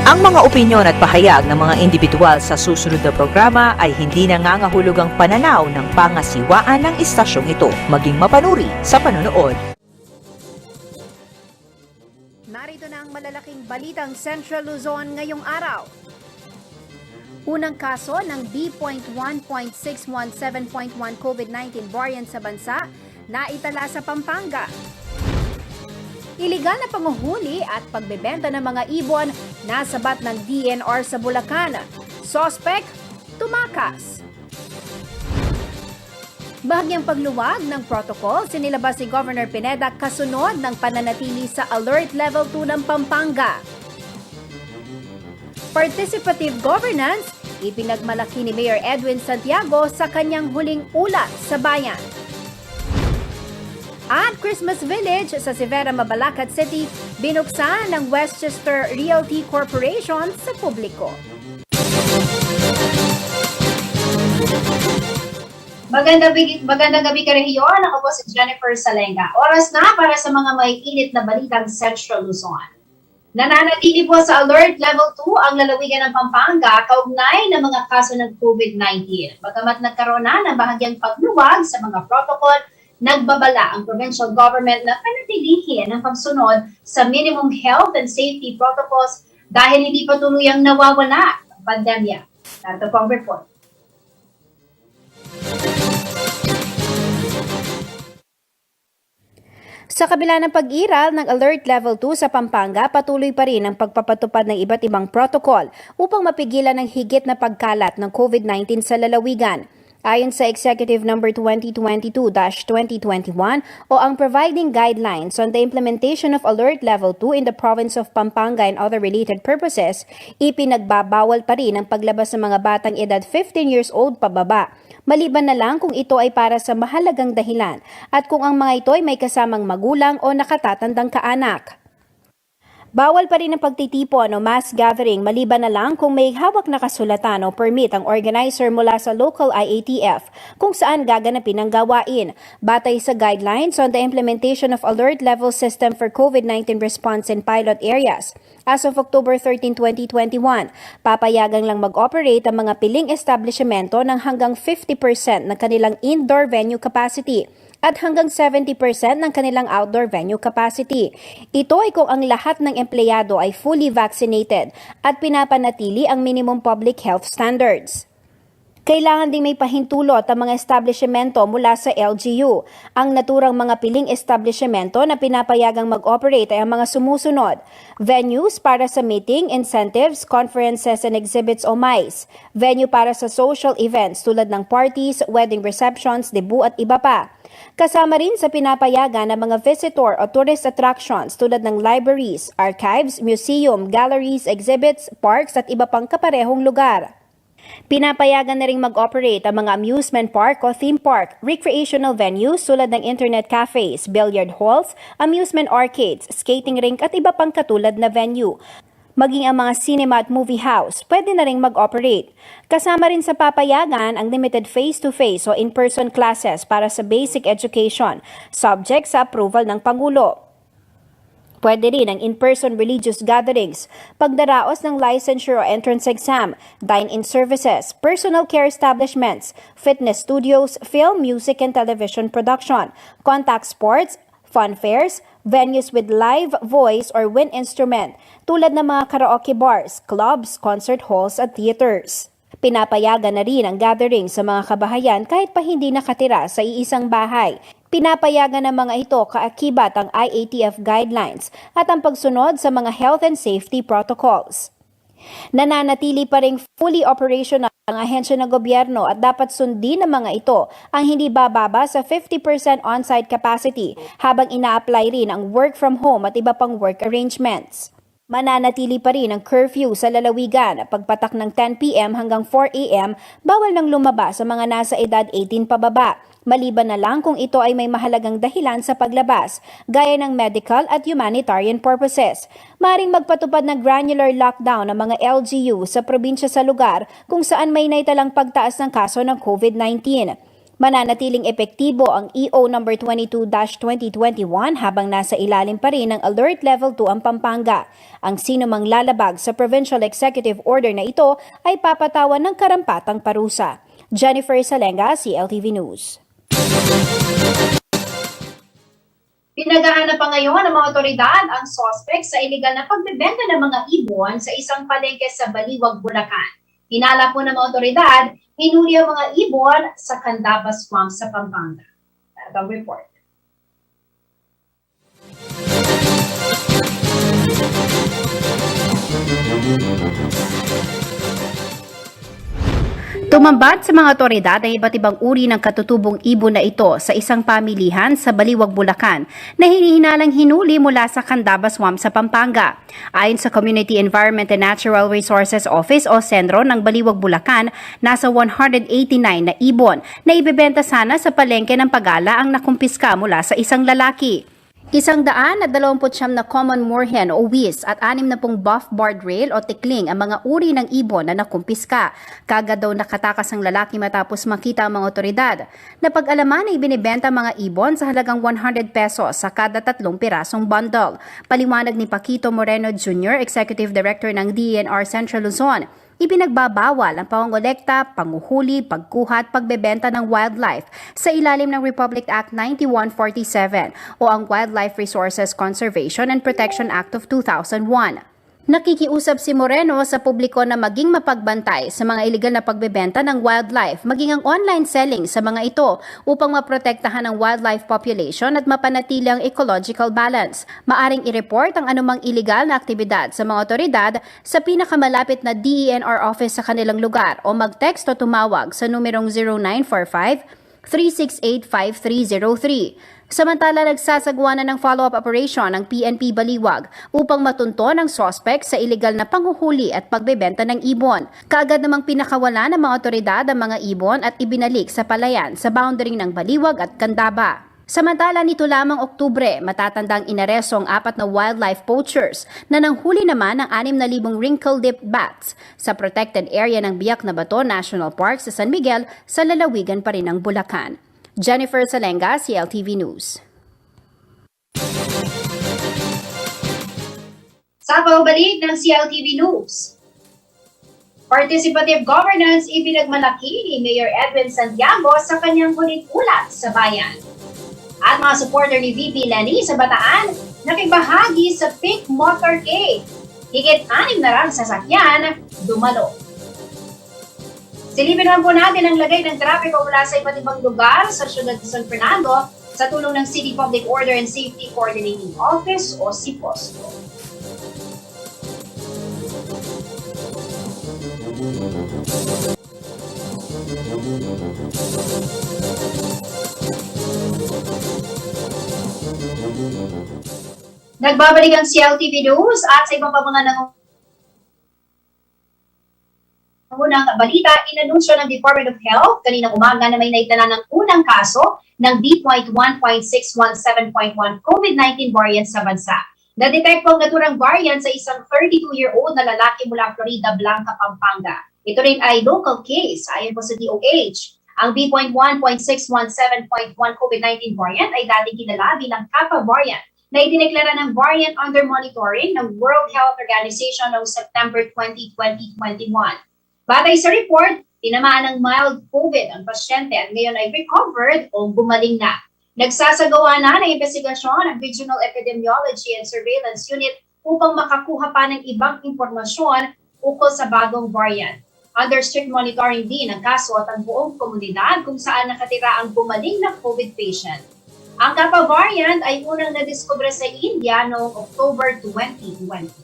Ang mga opinyon at pahayag ng mga individual sa susunod na programa ay hindi nangangahulugang pananaw ng pangasiwaan ng istasyong ito. Maging mapanuri sa panonood. Narito na ang malalaking balitang Central Luzon ngayong araw. Unang kaso ng B.1.617.1 COVID-19 variant sa bansa na itala sa Pampanga. Iligal na panguhuli at pagbebenta ng mga ibon nasabat ng DNR sa Bulacan. Suspect, tumakas. Bahagyang pagluwag ng protocol sinilabas ni Governor Pineda kasunod ng pananatili sa Alert Level 2 ng Pampanga. Participative governance, ipinagmalaki ni Mayor Edwin Santiago sa kanyang huling ulat sa bayan. At Christmas Village sa Severa, Mabalacat City, binuksan ng Westchester Realty Corporation sa publiko. Magandang gabi ka rehiyon. Ako po si Jennifer Salenga. Oras na para sa mga may init na balitang Central Luzon. Nananatili po sa Alert Level 2 ang lalawigan ng Pampanga kaugnay ng mga kaso ng COVID-19. Bagamat nagkaroon na ng bahagyang pagluwag sa mga protocol, nagbabala ang provincial government na panatilihin ang pagsunod sa minimum health and safety protocols dahil hindi pa tuluyang nawawala ang pandemya. Narito po ang report. Sa kabila ng pag-iral ng Alert Level 2 sa Pampanga, patuloy pa rin ang pagpapatupad ng iba't ibang protocol upang mapigilan ang higit na pagkalat ng COVID-19 sa lalawigan. Ayon sa Executive No. 2022-2021 o ang Providing Guidelines on the Implementation of Alert Level 2 in the Province of Pampanga and Other Related Purposes, ipinagbabawal pa rin ang paglabas ng mga batang edad 15 years old pababa, maliban na lang kung ito ay para sa mahalagang dahilan at kung ang mga ito ay may kasamang magulang o nakatatandang kaanak. Bawal pa rin ang pagtitipon o mass gathering maliban na lang kung may hawak na kasulatan o permit ang organizer mula sa local IATF kung saan gaganapin ang gawain. Batay sa Guidelines on the Implementation of Alert Level System for COVID-19 Response in Pilot Areas. As of October 13, 2021, papayagan lang mag-operate ang mga piling establishmento ng hanggang 50% ng kanilang indoor venue capacity at hanggang 70% ng kanilang outdoor venue capacity. Ito ay kung ang lahat ng empleyado ay fully vaccinated at pinapanatili ang minimum public health standards. Kailangan ding may pahintulot ang mga establishmento mula sa LGU. Ang naturang mga piling establishmento na pinapayagang mag-operate ay ang mga sumusunod. Venues para sa meeting, incentives, conferences and exhibits o MICE. Venue para sa social events tulad ng parties, wedding receptions, debut at iba pa. Kasama rin sa pinapayagan ng mga visitor o tourist attractions tulad ng libraries, archives, museum, galleries, exhibits, parks at iba pang kaparehong lugar. Pinapayagan na ring mag-operate ang mga amusement park o theme park, recreational venues tulad ng internet cafes, billiard halls, amusement arcades, skating rink at iba pang katulad na venue. Maging ang mga cinema at movie house, pwede na ring mag-operate. Kasama rin sa papayagan ang limited face-to-face o in-person classes para sa basic education, subject sa approval ng Pangulo. Pwede rin ang in-person religious gatherings, pagdaraos ng licensure o entrance exam, dine-in services, personal care establishments, fitness studios, film, music and television production, contact sports, fun fairs, venues with live voice or wind instrument tulad ng mga karaoke bars, clubs, concert halls at theaters. Pinapayagan na rin ang gathering sa mga kabahayan kahit pa hindi nakatira sa iisang bahay. Pinapayagan ng mga ito kaakibat ang IATF guidelines at ang pagsunod sa mga health and safety protocols. Nananatili pa ring fully operational ang ahensya ng gobyerno at dapat sundin ng mga ito ang hindi bababa sa 50% on-site capacity habang ina-apply rin ang work from home at iba pang work arrangements. Mananatili pa rin ang curfew sa lalawigan. Pagpatak ng 10 p.m. hanggang 4 a.m., bawal nang lumabas sa mga nasa edad 18 pababa. Maliban na lang kung ito ay may mahalagang dahilan sa paglabas, gaya ng medical at humanitarian purposes. Maring magpatupad ng granular lockdown ng mga LGU sa probinsya sa lugar kung saan may naitalang pagtaas ng kaso ng COVID-19. Mananatiling epektibo ang EO number 22-2021 habang nasa ilalim pa rin ng Alert Level 2 ang Pampanga. Ang sinumang lalabag sa Provincial Executive Order na ito ay papatawan ng karampatang parusa. Jennifer Salenga, CLTV News. Pinagahanap pa ngayon ng mga otoridad ang suspect sa iligal na pagbebenta ng mga ibon sa isang palengke sa Baliwag, Bulacan. Hinala po ng mga otoridad, hinuli ang mga ibon sa Candaba Swamp sa Pampanga. The report. Tumambad sa mga otoridad ang iba't ibang uri ng katutubong ibon na ito sa isang pamilihan sa Baliwag, Bulacan na hinihinalang hinuli mula sa Candaba Swamp sa Pampanga. Ayon sa Community Environment and Natural Resources Office o Sendro ng Baliwag, Bulacan, nasa 189 na ibon na ibebenta sana sa palengke ng Pagala ang nakumpiska mula sa isang lalaki. 129 na common moorhen o wis at 60 buff barred rail o tikling ang mga uri ng ibon na nakumpiska. Kagad daw nakatakas ang lalaki matapos makita ang mga otoridad. Napag-alaman na ibinibenta ang mga ibon sa halagang 100 pesos sa kada 3 pirasong bundle. Paliwanag ni Paquito Moreno Jr., Executive Director ng DENR Central Luzon, ibinagbabawal ang pangongolekta, panguhuli, pagkuha at pagbebenta ng wildlife sa ilalim ng Republic Act 9147 o ang Wildlife Resources Conservation and Protection Act of 2001. Nakikiusap si Moreno sa publiko na maging mapagbantay sa mga iligal na pagbebenta ng wildlife, maging ang online selling sa mga ito upang maprotektahan ang wildlife population at mapanatili ang ecological balance. Maaring i-report ang anumang iligal na aktibidad sa mga otoridad sa pinakamalapit na DENR office sa kanilang lugar o mag-text o tumawag sa numerong 0945-368-5303. Samantala, nagsasagawa na ng follow-up operation ng PNP Baliwag upang matunton ang suspect sa iligal na panghuhuli at pagbebenta ng ibon. Kaagad namang pinakawala ng mga otoridad ang mga ibon at ibinalik sa palayan sa boundary ng Baliwag at Candaba. Samantala, nito lamang Oktubre, matatandang inaresto ang 4 na wildlife poachers na nanghuli naman ng 6,000 wrinkle-lipped bats sa protected area ng Biak na Bato National Park sa San Miguel sa lalawigan pa rin ng Bulacan. Jennifer Salenga, CLTV News. Sa pagbalik ng CLTV News, participative governance ipinagmalaki ni Mayor Edwin Santiago sa kanyang huling ulat sa bayan. At mga supporter ni VP Lenny sa Bataan nakibahagi sa Pink Motorcade. Higit 6 na rang sasakyan dumalo. Silipin naman po natin ang lagay ng trapiko mula sa iba't ibang lugar sa siyudad ng San Fernando sa tulong ng City Public Order and Safety Coordinating Office o CPOSCO. Nagbabalik ang CLTV News at sa ibang pa mga unang balita, inanunsyo ng Department of Health kaninang umaga na may naitala ng unang kaso ng B.1.617.1 COVID-19 variant sa bansa. Na-detect po ang naturang variant sa isang 32-year-old na lalaki mula Florida Blanca, Pampanga. Ito rin ay local case ayon po sa DOH. Ang B.1.617.1 COVID-19 variant ay dating kilala bilang Kappa variant na idineklara ng variant under monitoring ng World Health Organization noong September 20, 2021. Batay sa report, tinamaan ng mild COVID ang pasyente at ngayon ay recovered o gumaling na. Nagsasagawa na ng investigasyon ang Regional Epidemiology and Surveillance Unit upang makakuha pa ng ibang impormasyon ukol sa bagong variant. Under strict monitoring din ang kaso at ang buong komunidad kung saan nakatira ang gumaling na COVID patient. Ang Kappa variant ay unang nadiskubre sa India noong October 2020.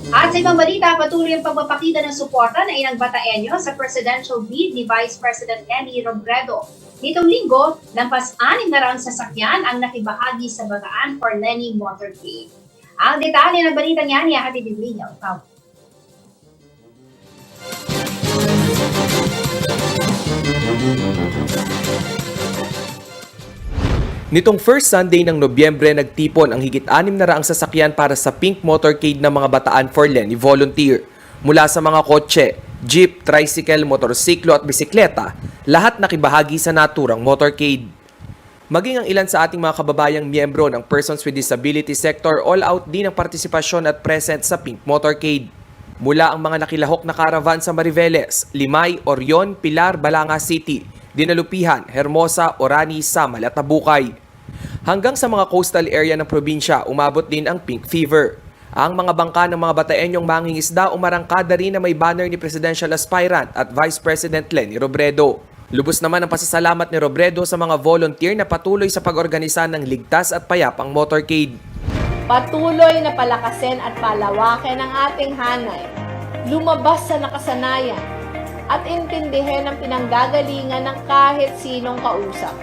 At sa ibang balita, patuloy ang pagpapakita ng suporta ng ilang Bataenyo sa presidential bid ni Vice President Lenny Robredo. Nitong linggo, lampas 6 na raang sasakyan ang nakibahagi sa Bataan for Lenny Motorcade. Ang detalye ng balita niya ni Hatid Divino. Nitong first Sunday ng Nobyembre, nagtipon ang higit 6 na raang sasakyan para sa Pink Motorcade ng mga Bataan for Lenny Volunteer. Mula sa mga kotse, Jeep, tricycle, motorsiklo at bisikleta, lahat nakibahagi sa naturang motorcade. Maging ang ilan sa ating mga kababayang miyembro ng Persons with Disability Sector all out din ang partisipasyon at present sa Pink Motorcade. Mula ang mga nakilahok na caravan sa Mariveles, Limay, Orion, Pilar, Balanga City, Dinalupihan, Hermosa, Orani, Samal at Tabukay. Hanggang sa mga coastal area ng probinsya, umabot din ang Pink Fever. Ang mga bangka ng mga Bataenyong mangingisda umarangkada rin na may banner ni Presidential Aspirant at Vice President Leni Robredo. Lubos naman ang pasasalamat ni Robredo sa mga volunteer na patuloy sa pag-organisa ng ligtas at payapang motorcade. Patuloy na palakasin at palawakin ang ating hanay, lumabas sa nakasanayan, at intindihin ang pinanggagalingan ng kahit sinong kausap.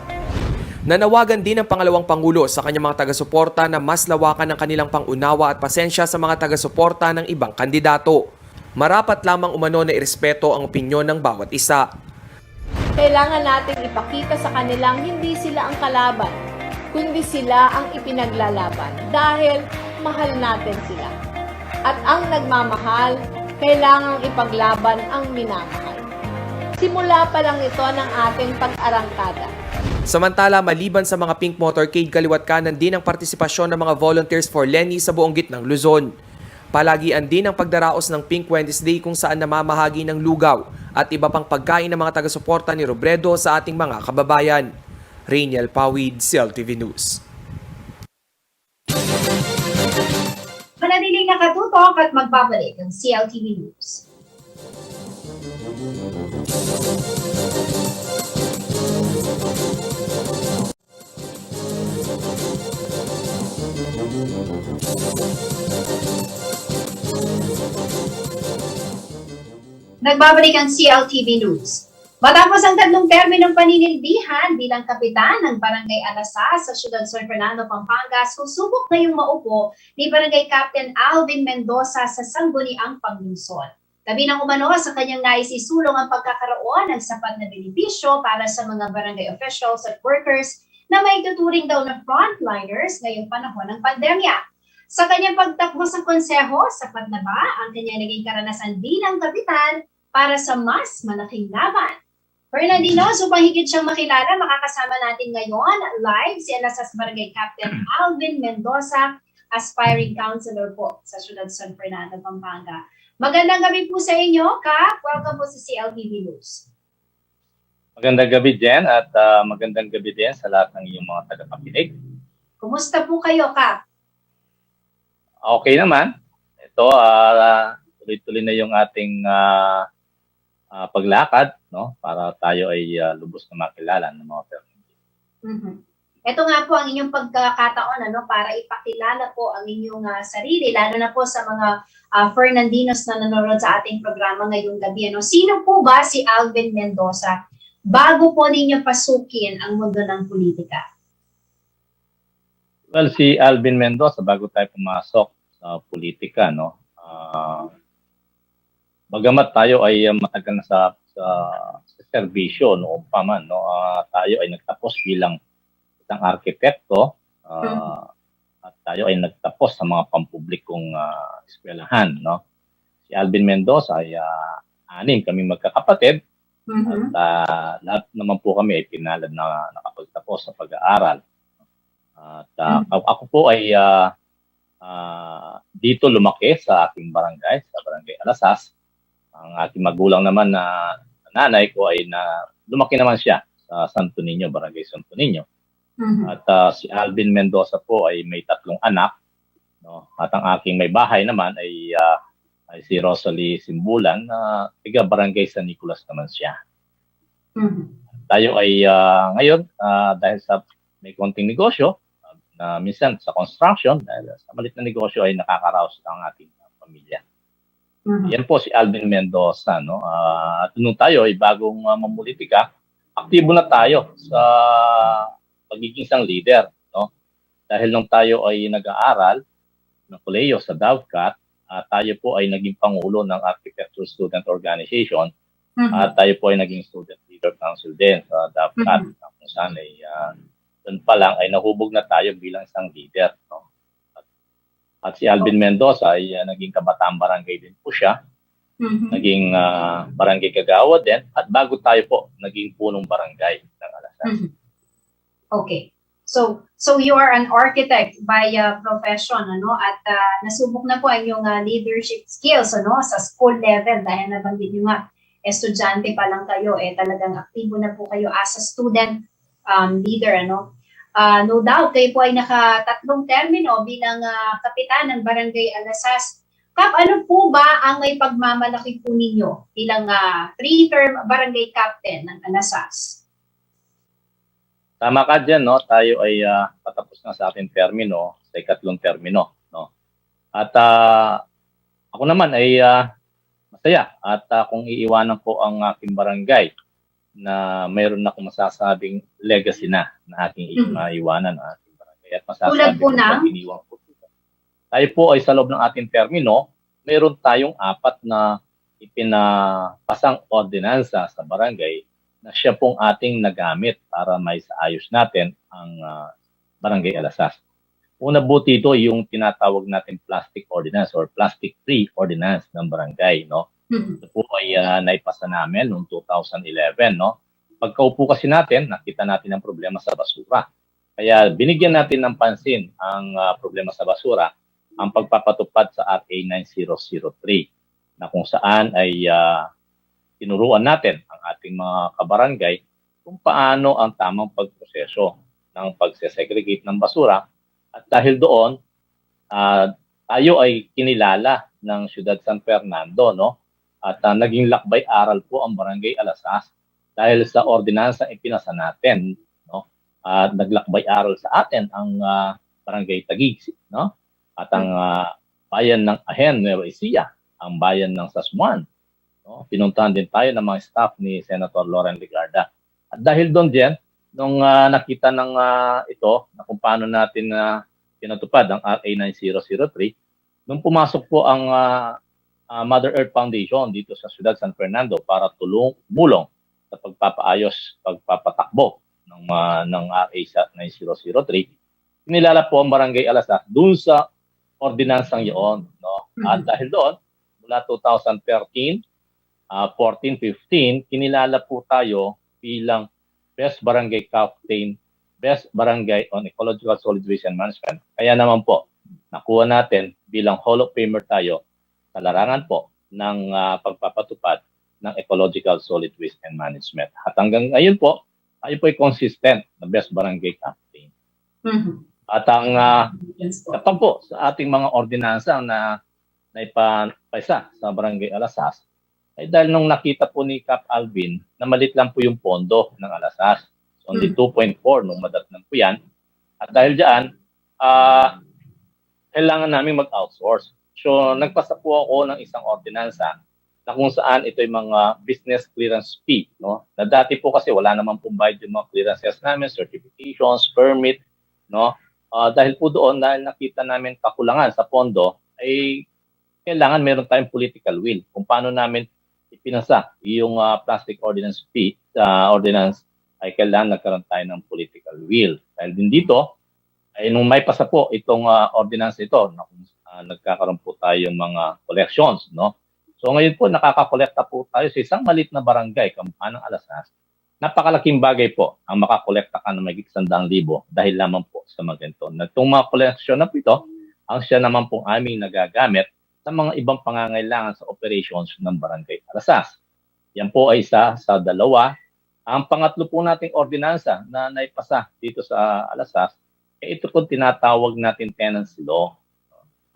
Nanawagan din ng pangalawang Pangulo sa kanyang mga taga-suporta na mas lawakan ang kanilang pangunawa at pasensya sa mga taga-suporta ng ibang kandidato. Marapat lamang umano na irespeto ang opinyon ng bawat isa. Kailangan nating ipakita sa kanilang hindi sila ang kalaban, kundi sila ang ipinaglalaban dahil mahal natin sila. At ang nagmamahal, kailangang ipaglaban ang minamahal. Simula pa lang ito ng ating pag-arangkada. Samantala, maliban sa mga Pink Motorcade, kaliwat kanan din ang partisipasyon ng mga volunteers for Leni sa buong gitnang Luzon. Palagian din ang pagdaraos ng Pink Wednesday kung saan namamahagi ng lugaw at iba pang pagkain ng mga taga-suporta ni Robredo sa ating mga kababayan. Rainiel Pawid, CLTV News. Manatiling nakatutok at magbabalik ng CLTV News. Nagbabalik ang CLTV News. Matapos ang tatlong terminong paninilbihan bilang kapitan ng Barangay Alasas sa Siyudad San Fernando, Pampanga, susubok ngayong maupo ni Barangay Captain Alvin Mendoza sa Sangguniang Panglungsod. Tabi ng umano sa kanyang naisisulong ang pagkakaroon ng sapat na benepisyo para sa mga barangay officials at workers na may tuturing daw na frontliners ngayong panahon ng pandemya. Sa kanyang pagtakbo sa konseho, sapat na ba ang kanyang naging karanasan bilang kapitan para sa mas malaking laban? Fernandino, upang higit siyang makilala, makakasama natin ngayon live si Alasas Barangay Captain Alvin Mendoza, aspiring councilor po sa Siyudad San Fernando, Pampanga. Magandang gabi po sa inyo, Kap. Welcome po sa CLTV News. Magandang gabi, Jen, at magandang gabi din sa lahat ng iyong mga tagapakinig. Kumusta po kayo, Kap? Okay naman. Ito, tuloy-tuloy na yung ating paglakad, no? Para tayo ay lubos na makilala ng mga Fernandino. Mm-hmm. Ito nga po ang inyong pagkakataon para ipakilala po ang inyong sarili, lalo na po sa mga Fernandinos na nanonood sa ating programa ngayong gabi. Sino po ba si Alvin Mendoza bago po ninyo pasukin ang mundo ng politika? Well, si Alvin Mendoza, bago tayo pumasok sa politika, no? Bagamat tayo ay matagal na sa serbisyo noong pa man, no? Tayo ay nagtapos bilang isang arkitekto at tayo ay nagtapos sa mga pampublikong eskwelahan, no? Si Alvin Mendoza ay 6 kami magkakapatid. Mm-hmm. At lahat naman po kami ay pinalad na nakapagtapos sa pag-aaral. At ako po ay dito lumaki sa aking barangay, sa Barangay Alasas. Ang aking magulang naman na nanay ko ay lumaki naman siya sa Santo Niño, Barangay Santo Niño. Mm-hmm. At si Alvin Mendoza po ay may 3 anak. No? At ang aking may bahay naman ay si Rosalie Simbulan na tiga Barangay San Nicolas naman siya. Mm-hmm. Tayo ay ngayon dahil sa may konting negosyo na minsan sa construction, dahil sa maliit na negosyo ay nakakaraos ang ating pamilya. Mm-hmm. Yan po si Alvin Mendoza, no? At nung tayo ay bagong mamulitika, aktibo na tayo sa pagiging isang leader, no? Dahil nung tayo ay nag-aaral ng kolehiyo sa DAVCAT, tayo po ay naging pangulo ng Architecture Student Organization. Mm-hmm. At tayo po ay naging Student Leader Council din sa DAVCAT. Mm-hmm. Kung saan ay doon pa lang ay nahubog na tayo bilang isang leader, no? At si Alvin Mendoza ay naging kabataan barangay din po siya. Mhm. naging barangay kagawad din, at bago tayo po, naging punong barangay ng Alasas. Mhm. Okay. So you are an architect by profession, ano? At nasubok na po ang iyong leadership skills, ano, sa school level dahil nabanggit niyo nga estudyante pa lang kayo, talagang aktibo na po kayo as a student leader, ano? No doubt, kayo po ay nakatatlong termino bilang kapitan ng Barangay Alasas. Kap, ano po ba ang may pagmamalaki po ninyo bilang three-term barangay captain ng Alasas? Tama ka dyan, no? Tayo ay patapos na sa ating termino, sa ikatlong termino, no? At ako naman ay masaya at kung iiwanan ko ang aking barangay na mayroon na akong masasabing legacy na aking maiwanan ang aking barangay. At masasabi Tulad po ko ng? iniwan ko. Tayo po ay sa loob ng ating termino, mayroon tayong 4 na ipinapasang ordinansa sa barangay na siya pong ating nagamit para may saayos natin ang Barangay Alasas. Una po dito yung tinatawag natin plastic ordinance or plastic-free ordinance ng barangay, no? Ito po ay naipasa namin noong 2011, no? Pagkaupo kasi natin, nakita natin ang problema sa basura. Kaya binigyan natin ng pansin ang problema sa basura, ang pagpapatupad sa RA 9003 na kung saan ay tinuruan natin ang ating mga kabarangay kung paano ang tamang pagproseso ng pagsesegregate ng basura. At dahil doon, tayo ay kinilala ng Ciudad San Fernando, no? At naging lakbay-aral po ang Barangay Alasas dahil sa ordinansa ipinasa natin, no? At naglakbay-aral sa atin ang Barangay Taguig, no? At ang bayan ng Ahen, Nueva Ecija, ang bayan ng Sasmuan. No? Pinuntahan din tayo ng mga staff ni Senator Loren Legarda. At dahil doon din, nung nakita ng ito, na kung paano natin pinatupad ang RA 9003, nung pumasok po ang Mother Earth Foundation dito sa Ciudad San Fernando para tumulong sa pagpapaayos, pagpapatakbo ng RA 9003, kinilala po ang Barangay Alasas dun sa ordinansang yun. No? At dahil doon, mula 2013, 14, 15, kinilala po tayo bilang Best Barangay Captain, Best Barangay on Ecological Solid Waste and Management. Kaya naman po, nakuha natin bilang Hall of Famer tayo sa larangan po ng pagpapatupad ng Ecological Solid Waste and Management. At hanggang ngayon po, tayo po ay consistent na Best Barangay Captain. At ang kapag po sa ating mga ordinansa na naipaisa sa Barangay Alasas, ay dahil nung nakita po ni Cap Alvin na malit lang po yung pondo ng Alasas. So, only 2.4 nung madatnan po yan. At dahil dyan, kailangan namin mag-outsource. So, nagpasa po ako ng isang ordinansa na kung saan ito yung mga business clearance fee. No? Na dati po kasi wala naman pong bayad yung mga clearances namin, certifications, permit. No? Dahil po doon, dahil nakita namin kakulangan sa pondo, ay kailangan meron tayong political will kung paano namin ipinasa yung plastic ordinance fee ordinance ay kailangan nagkaroon tayo ng political will. Dahil din dito, ay nung may pasa po itong ordinance ito, na nagkakaroon po tayo ng mga collections. No? So ngayon po, nakakakolekta po tayo sa isang maliit na barangay, Kampanang Alasas. Napakalaking bagay po ang makakolekta ka ng magiging 100,000 dahil lamang po sa mga ganito. Na itong mga collection na po ito, ang siya naman po aming nagagamit sa mga ibang pangangailangan sa operations ng Barangay Alasas. Yan po ay isa sa dalawa. Ang pangatlo po nating ordinansa na naipasa dito sa Alasas, ito po tinatawag natin tenancy law.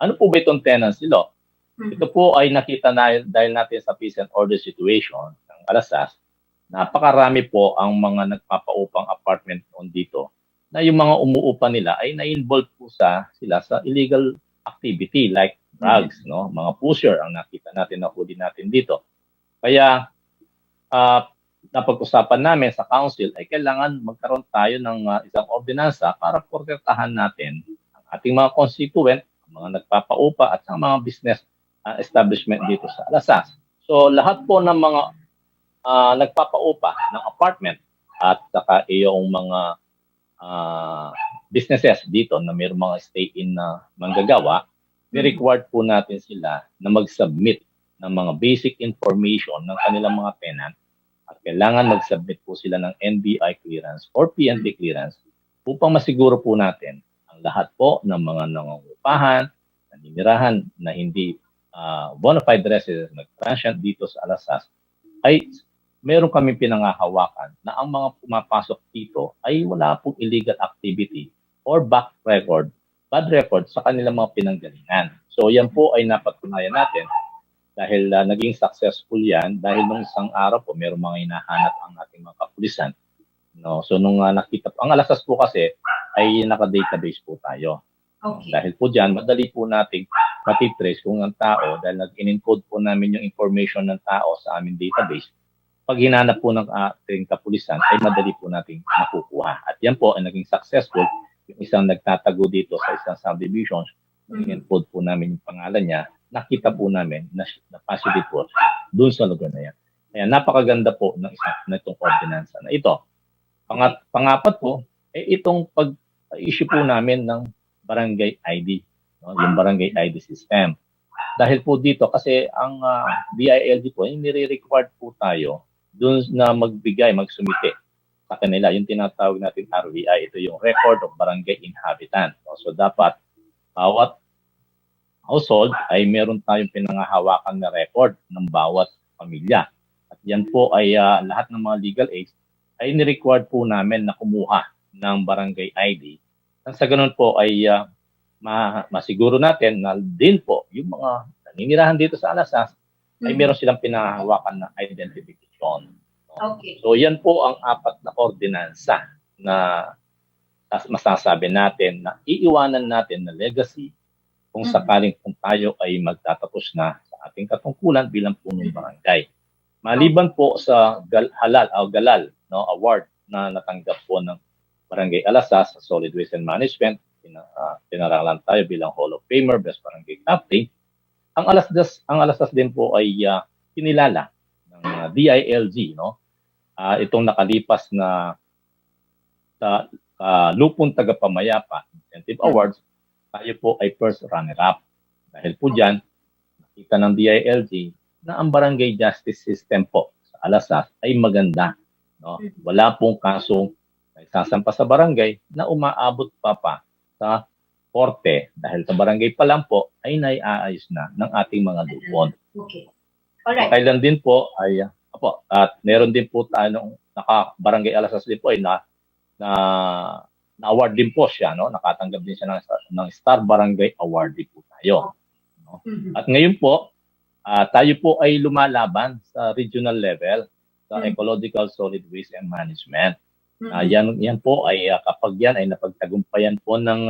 Ano po ba itong tenancy law? Ito po ay nakita na dahil natin sa peace and order situation ng Alasas, napakarami po ang mga nagpapaupang apartment noon dito na yung mga umuupa nila ay na-involve po sila sa illegal activity like drugs, no? Mga pusher ang nakita natin, nahuli natin dito. Kaya napag-usapan namin sa council ay kailangan magkaroon tayo ng isang ordinansa para protektahan natin ang ating mga constituent, ang mga nagpapaupa at ang mga business establishment dito sa Alasas. So lahat po ng mga nagpapaupa ng apartment at saka iyong mga businesses dito na mayroong mga stay-in na manggagawa, required po natin sila na mag-submit ng mga basic information ng kanilang mga tenant at kailangan mag-submit po sila ng NBI clearance or PNP clearance upang masiguro po natin ang lahat po ng mga nangungupahan, naninirahan na hindi bona fide resident, nag-transient dito sa Alasas, ay meron kami pinangahawakan na ang mga pumapasok dito ay wala pong illegal activity or bad record sa kanilang mga pinanggalingan. So yan po ay napatunayan natin dahil naging successful yan dahil nung isang araw po meron mga hinahanap ang ating mga kapulisan. No? So nung nakita ang Alasas po kasi ay naka-database po tayo. Okay. Dahil po dyan, madali po nating matitrace kung ang tao, dahil nag-encode po namin yung information ng tao sa aming database, pag hinanap po ng ating kapulisan, ay madali po nating makukuha. At yan po ay naging successful. Yung isang nagtatago dito sa isang subdivision, nag-encode po namin yung pangalan niya, nakita po namin na positive po doon sa lugar na yan. Kaya napakaganda po ng itong ordinansa na ito. Pangapat po, itong pag-issue po namin ng barangay ID, no? Yung barangay ID system. Dahil po dito, kasi ang DILG po, nire-required po tayo doon na magsumite sa kanila. Yung tinatawag natin RVI, ito yung Record of Barangay Inhabitant. No? So dapat, bawat household ay meron tayong pinangahawakan na record ng bawat pamilya. At yan po ay lahat ng mga legal aids ay ni-required po namin na kumuha ng barangay ID. At sa ganun po ay masiguro natin na din po yung mga naninirahan dito sa Alasas ay meron silang pinahawakan na identification. No? Okay. So yan po ang 4 na ordinansa na masasabi natin na iiwanan natin na legacy kung sakaling kung tayo ay magtatapos na sa ating katungkulan bilang punong barangay. Maliban po sa Galal no, award na natanggap po ng Barangay Alasas sa Solid Waste and Management, pinaralan tayo bilang Hall of Famer, Best Barangay Captain. Ang Alasas din po ay kinilala ng DILG, no? Itong nakalipas na Lupon Tagapamayapa Incentive Awards, tayo po ay first runner-up. Dahil po dyan, nakita ng DILG na ang barangay justice system po sa Alasas ay maganda. No? Wala pong kasong nagsasampa sa barangay na umaabot pa sa korte dahil sa barangay pa lang po ay naiaayos na ng ating mga lupon. Okay. Alright. Kailan din po ay at meron din po tayo nung barangay Alasas din po ay na award din po siya, no? Nakatanggap din siya ng Star Barangay Award din po tayo. No? At ngayon po tayo po ay lumalaban sa regional level sa Ecological Solid Waste and Management. Yan po ay kapag yan ay napagtagumpayan po ng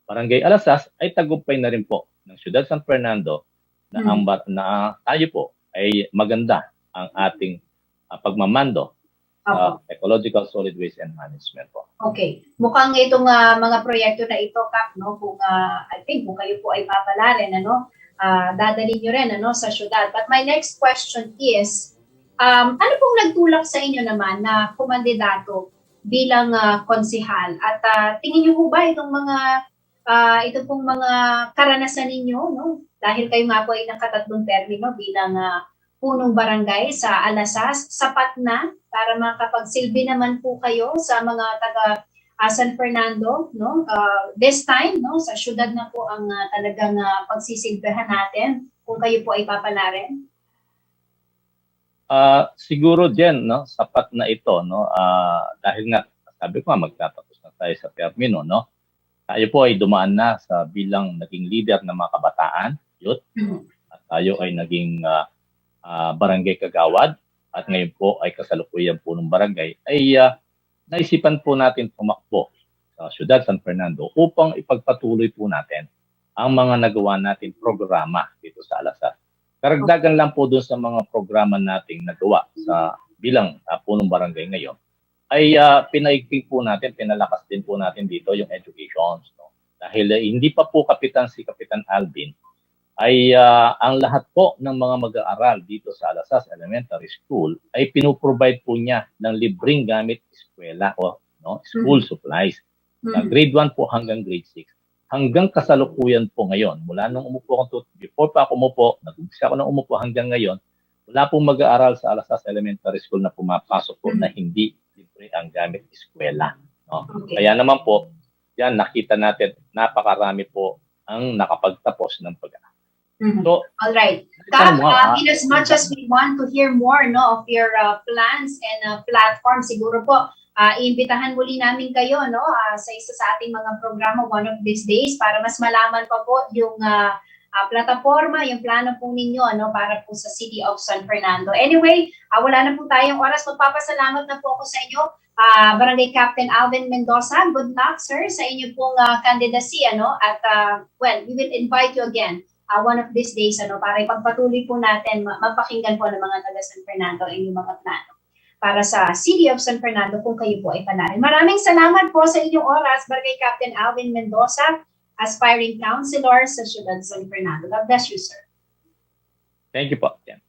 Barangay Alasas ay tagumpay na rin po ng Siyudad San Fernando na tayo po ay maganda ang ating pagmamando sa Ecological Solid Waste and Management po. Okay. Mukhang itong mga proyekto na ito, Kap, no, kung I think kung kayo po ay papalarin, dadalhin nyo rin sa syudad. But my next question is, ano pong nagtulak sa inyo naman na kumandidato bilang konsihal? At tingin niyo po ba itong mga karanasan ninyo, no? Dahil kayo nga po ay nakatatlong termino bilang punong barangay sa Alasas, sapat na para makapagsilbi naman po kayo sa mga taga San Fernando, no? This time, no, sa syudad na po ang talagang pagsisilbihan natin kung kayo po ay papalarin? Siguro din, no, sapat na ito, no, dahil nga sabi ko magtatapos na tayo sa termino, no. Tayo po ay dumaan na sa bilang naging leader ng mga kabataan, youth, at tayo ay naging barangay kagawad, at ngayon po ay kasalukuyan po ng barangay, ay naisipan po natin tumakbo sa Siyudad San Fernando upang ipagpatuloy po natin ang mga nagawa natin programa dito sa Alasas. Karagdagan lang po doon sa mga programa nating nagawa sa bilang punong barangay ngayon, ay pinaigting po natin, pinalakas din po natin dito yung education. No? Dahil hindi pa po si Kapitan Alvin, ay ang lahat po ng mga mag-aaral dito sa Alasas Elementary School ay pinuprovide po niya ng libreng gamit eskwela o no, school supplies. Grade 1 po hanggang grade 6. hanggang kasalukuyan po ngayon, mula nung umupo ako, before pa ako umupo, nag-umpisa ako nang umupo hanggang ngayon, wala pong mag-aaral sa Alasas Elementary School na pumapasok po na hindi libre ang gamit eskwela. No? Okay. Kaya naman po, yan nakita natin, napakarami po ang nakapagtapos ng pag-aaral. So, All right. Kap, in as much as we want to hear more of your plans and platform, siguro po, iimbitahan muli namin kayo sa isa sa ating mga programa one of these days para mas malaman pa po yung plataforma, yung plano po ninyo para po sa City of San Fernando. Anyway, wala na po tayong oras. Magpapasalamat na po ako sa inyo, Barangay Captain Alvin Mendoza. Good luck, sir, sa inyo pong candidacy. At well, we will invite you again one of these days para ipagpatuloy po natin, mapakinggan po ng mga taga San Fernando ang inyong mga plano para sa City of San Fernando kung kayo po ay panarin. Maraming salamat po sa inyong oras, Barangay Captain Alvin Mendoza, aspiring councilor sa Ciudad San Fernando. God bless you, sir. thank you po. Yan.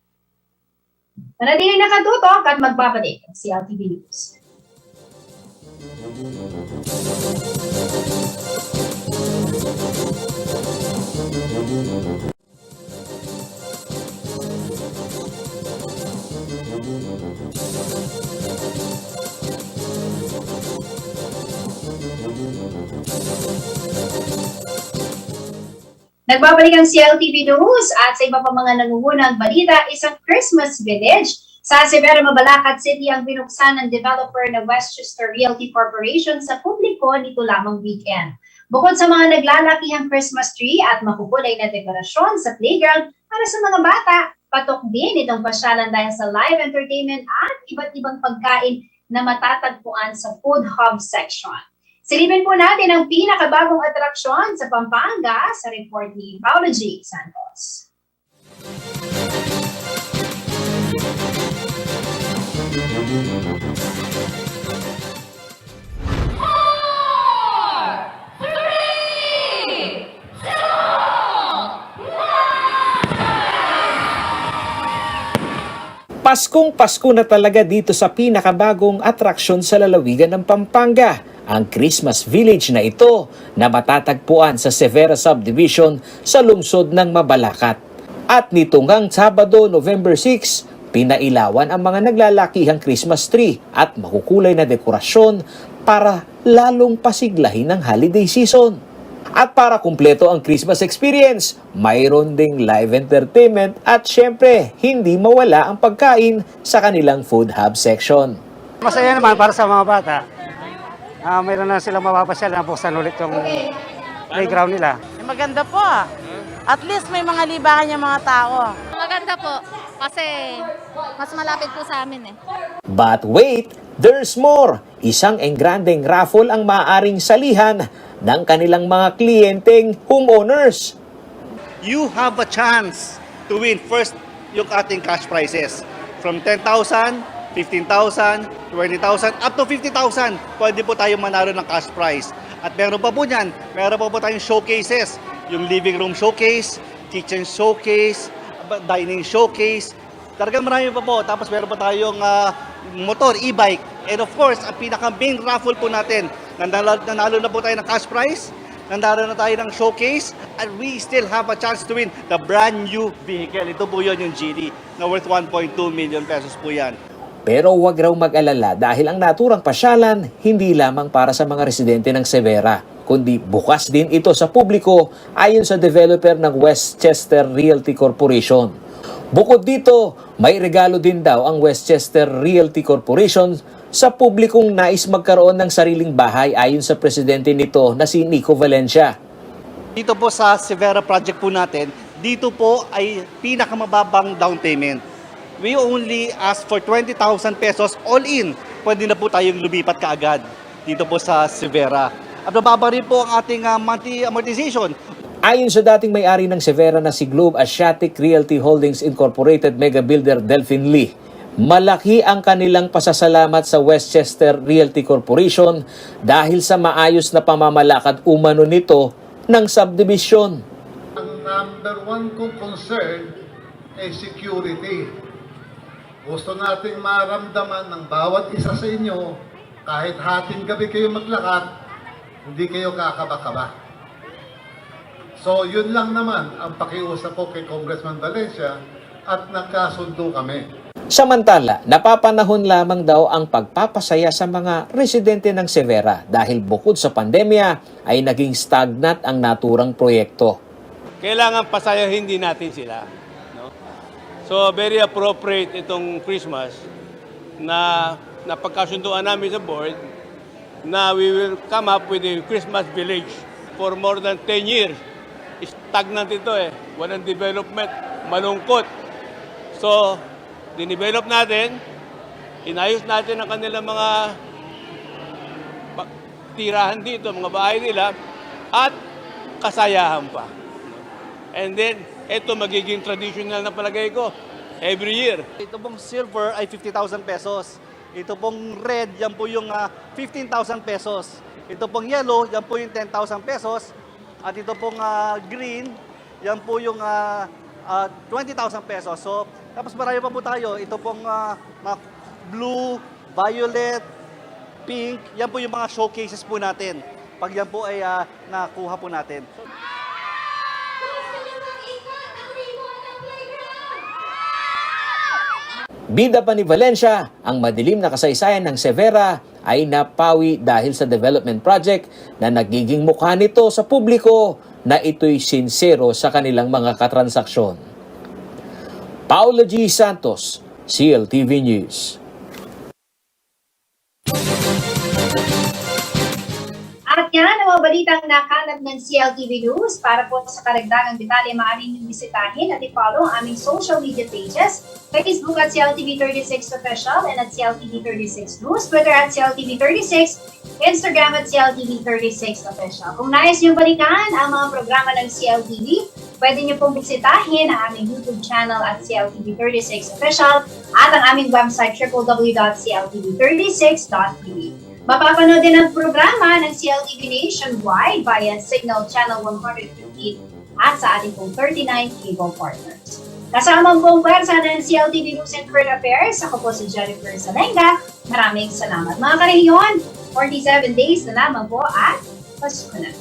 Manatiling nakatutok at magbabalik ang CLTV News. Nagbabalik ang CLTV News at sa iba pa mga nangungunang balita, isang Christmas village sa Severa, Mabalacat City ang binuksan ng developer na Westchester Realty Corporation sa publiko nito lamang weekend. Bukod sa mga naglalakihang Christmas tree at makukulay na dekorasyon sa playground para sa mga bata, patok din itong pasyalan dahil sa live entertainment at iba't ibang pagkain na matatagpuan sa food hub section. Silipin po natin ang pinakabagong atraksyon sa Pampanga sa report ni Paolo G. Santos. Paskong Pasko na talaga dito sa pinakabagong atraksyon sa lalawigan ng Pampanga, ang Christmas Village na ito na matatagpuan sa Severa Subdivision sa lungsod ng Mabalacat. At nito ngang Sabado, November 6, pinailawan ang mga naglalakihang Christmas tree at makukulay na dekorasyon para lalong pasiglahin ng holiday season. At para kumpleto ang Christmas experience, mayroon ding live entertainment at syempre, hindi mawala ang pagkain sa kanilang food hub section. Masaya naman para sa mga bata. Mayroon na silang mapapasyal na buksan ulit yung playground nila. Maganda po. At least may mga libangan yung mga tao. Maganda po kasi mas malapit po sa amin eh. But wait, there's more! Isang engrandeng raffle ang maaaring salihan ng kanilang mga kliyenteng homeowners. You have a chance to win first yung ating cash prizes. From 10,000, 15,000, 20,000, up to 50,000. Pwede po tayo manalo ng cash prize. At meron pa po niyan, meron pa po tayong showcases. Yung living room showcase, kitchen showcase, dining showcase. Talagang marami pa po. Tapos meron pa tayong motor, e-bike. And of course, ang pinaka-main raffle po natin, nanalo na po tayo ng cash prize, nanalo na tayo ng showcase, and we still have a chance to win the brand new vehicle. Ito po yun yung GD na worth 1.2 million pesos po yan. Pero huwag raw mag-alala dahil ang naturang pasyalan hindi lamang para sa mga residente ng Severa, kundi bukas din ito sa publiko ayon sa developer ng Westchester Realty Corporation. Bukod dito, may regalo din daw ang Westchester Realty Corporation sa publikong nais magkaroon ng sariling bahay ayon sa presidente nito na si Nico Valencia. Dito po sa Severa project po natin, dito po ay pinakamababang down payment. We only ask for 20,000 pesos all in. Pwede na po tayong lumipat kaagad dito po sa Severa. At mababa rin po ang ating monthly amortization. Ayon sa dating may-ari ng Severa na si Globe Asiatic Realty Holdings Incorporated Mega Builder Delphine Lee, malaki ang kanilang pasasalamat sa Westchester Realty Corporation dahil sa maayos na pamamalakad umano nito ng subdivision. Ang number one kong concern ay security. Gusto nating maramdaman ng bawat isa sa inyo, kahit hating gabi kayo maglakad, hindi kayo kakaba-kaba. So yun lang naman ang pakiusap ko kay Congressman Valencia at nagkasundo kami. Samantala, napapanahon lamang daw ang pagpapasaya sa mga residente ng Severa dahil bukod sa pandemya ay naging stagnant ang naturang proyekto. Kailangan pasayahin din natin sila. No? So very appropriate itong Christmas na napagkasunduan namin sa board na we will come up with a Christmas village for more than 10 years. Stagnant ito walang development, malungkot. So, dinevelop natin, inayos natin ang kanilang mga tirahan dito, mga bahay nila, at kasayahan pa. And then, ito magiging traditional na palagay ko, every year. Ito pong silver ay 50,000 pesos. Ito pong red, yan po yung 15,000 pesos. Ito pong yellow, yan po yung 10,000 pesos. At ito pong green, yan po yung 20,000 pesos. So, tapos marami pa po tayo. Ito pong blue, violet, pink, yan po yung mga showcases po natin. Pag yan po ay nakuha po natin. Bida pa ni Valencia, ang madilim na kasaysayan ng Severa ay napawi dahil sa development project na nagiging mukha nito sa publiko na ito'y sincero sa kanilang mga katransaksyon. Paulo G. Santos, CLTV News. At yan ang mga balitang nakalap ng CLTV News. Para po sa karagdagang detalye, maaari niyong bisitahin at i-follow ang aming social media pages. Facebook at CLTV36 Official and at CLTV36 News, Twitter at CLTV36, Instagram at CLTV36 Official. Kung nais niyong balikan ang mga programa ng CLTV, pwede niyo pong bisitahin ang aming YouTube channel at CLTV36 Official at ang aming website www.cltv36.tv. Mapapanood din ang programa ng CLTV nationwide via Signal Channel 115 at sa ating pong 39 cable partners. Kasama pong pwersa ng CLTV News and Current Affairs, ako po si Jennifer Salenga. Maraming salamat mga karehiyon. 47 days na lamang po at Pasko na.